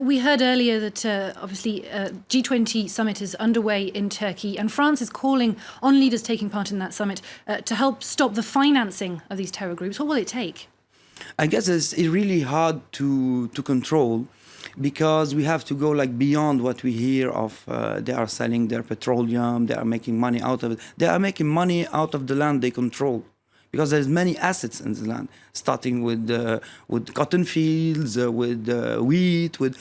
We heard earlier that obviously G20 summit is underway in Turkey, and France is calling on leaders taking part in that summit to help stop the financing of these terror groups. What will it take? I guess it's really hard to control, because we have to go like beyond what we hear of. They are selling their petroleum, they are making money out of it. They are making money out of the land they control, because there's many assets in the land, starting with cotton fields, with wheat, with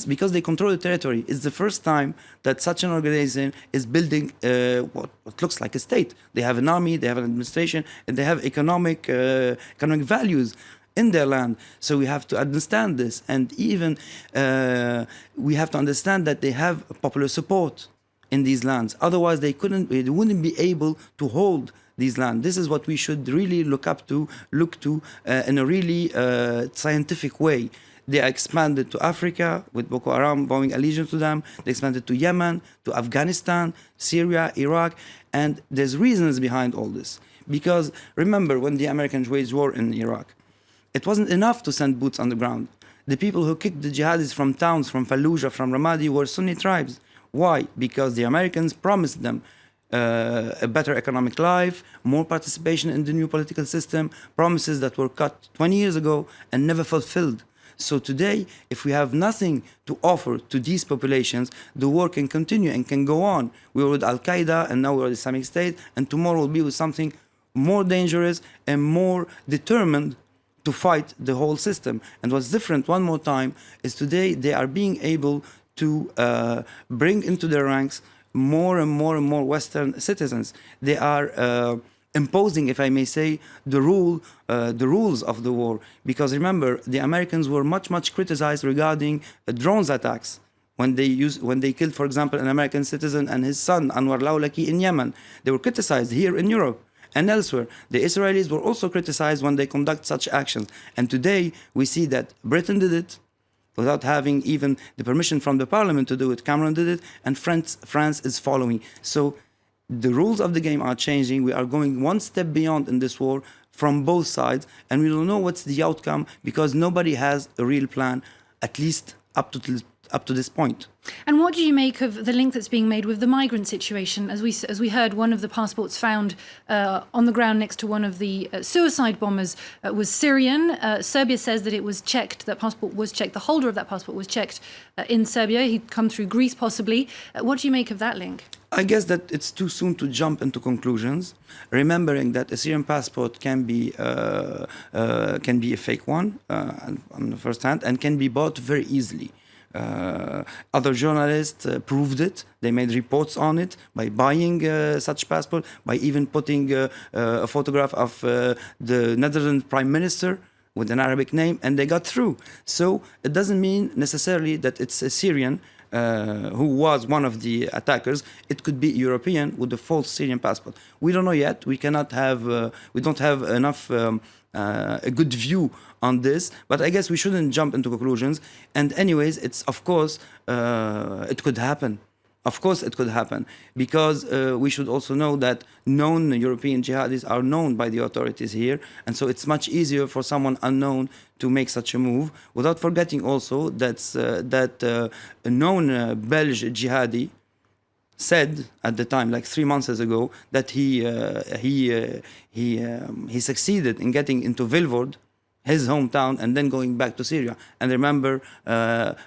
because they control the territory. It's the first time that such an organization is building what looks like a state. They have an army, they have an administration, and they have economic values in their land. So we have to understand this, and even we have to understand that they have popular support in these lands. Otherwise, they wouldn't be able to hold these lands. This is what we should really look to in a really scientific way. They expanded to Africa with Boko Haram vowing allegiance to them. They expanded to Yemen, to Afghanistan, Syria, Iraq, and there's reasons behind all this. Because remember, when the Americans waged war in Iraq, it wasn't enough to send boots on the ground. The people who kicked the jihadis from towns, from Fallujah, from Ramadi, were Sunni tribes. Why? Because the Americans promised them a better economic life, more participation in the new political system, promises that were cut 20 years ago and never fulfilled. So today, if we have nothing to offer to these populations, the war can continue and can go on. We were with Al-Qaeda, and now we're with Islamic State, and tomorrow we'll be with something more dangerous and more determined to fight the whole system. And what's different, one more time, is today they are being able to bring into their ranks more and more Western citizens. They are imposing, if I may say, the rules of the war. Because remember, the Americans were much criticized regarding drones attacks. When they killed, for example, an American citizen and his son, Anwar Lawlaki, in Yemen. They were criticized here in Europe and elsewhere. The Israelis were also criticized when they conduct such actions. And today, we see that Britain did it, without having even the permission from the parliament to do it. Cameron did it, and France is following. So the rules of the game are changing. We are going one step beyond in this war from both sides, and we don't know what's the outcome, because nobody has a real plan, at least up to this point. And what do you make of the link that's being made with the migrant situation? As we heard, one of the passports found on the ground next to one of the suicide bombers was Syrian. Serbia says that it was checked, that passport was checked, the holder of that passport was checked in Serbia. He'd come through Greece possibly. What do you make of that link? I guess that it's too soon to jump into conclusions, remembering that a Syrian passport can be a fake one on the first hand, and can be bought very easily. Other journalists proved it. They made reports on it by buying such passport, by even putting a photograph of the Netherlands Prime Minister with an Arabic name, and they got through. So it doesn't mean necessarily that it's a Syrian who was one of the attackers. It could be European with a false Syrian passport. We don't know yet. We cannot have. We don't have enough. A good view on this, but I guess we shouldn't jump into conclusions. And anyways, it's of course it could happen. Of course, it could happen, because we should also know that known European jihadis are known by the authorities here, and so it's much easier for someone unknown to make such a move. Without forgetting also that a known Belgian jihadi said at the time, like 3 months ago, that he succeeded in getting into Vilvoorde, his hometown, and then going back to Syria. And remember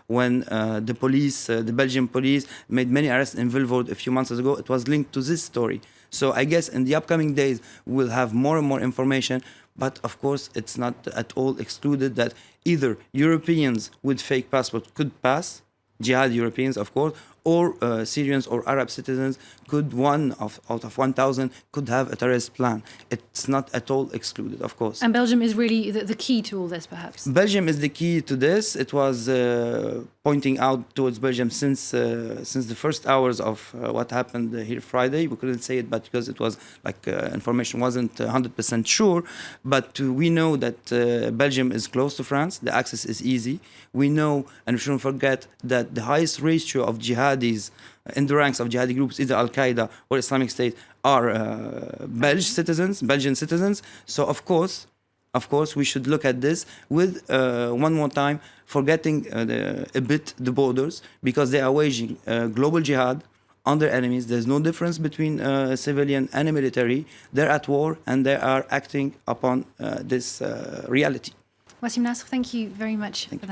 when the police, the Belgian police, made many arrests in Vilvoorde a few months ago, it was linked to this story. So I guess in the upcoming days, we'll have more and more information. But of course, it's not at all excluded that either Europeans with fake passports could pass, Jihad Europeans, of course, or Syrians or Arab citizens could, out of 1,000, could have a terrorist plan. It's not at all excluded, of course. And Belgium is really the key to all this, perhaps? Belgium is the key to this. It was pointing out towards Belgium since the first hours of what happened here Friday. We couldn't say it, but because it was like information wasn't 100% sure. But we know that Belgium is close to France. The access is easy. We know, and we shouldn't forget, that the highest ratio of jihadis in the ranks of jihadi groups, either Al-Qaeda or Islamic State, are Belgian citizens. So, of course, of course, we should look at this with one more time, forgetting a bit the borders, because they are waging global jihad on their enemies. There's no difference between civilian and military. They're at war and they are acting upon this reality. Wasim Nasr, thank you very much for that.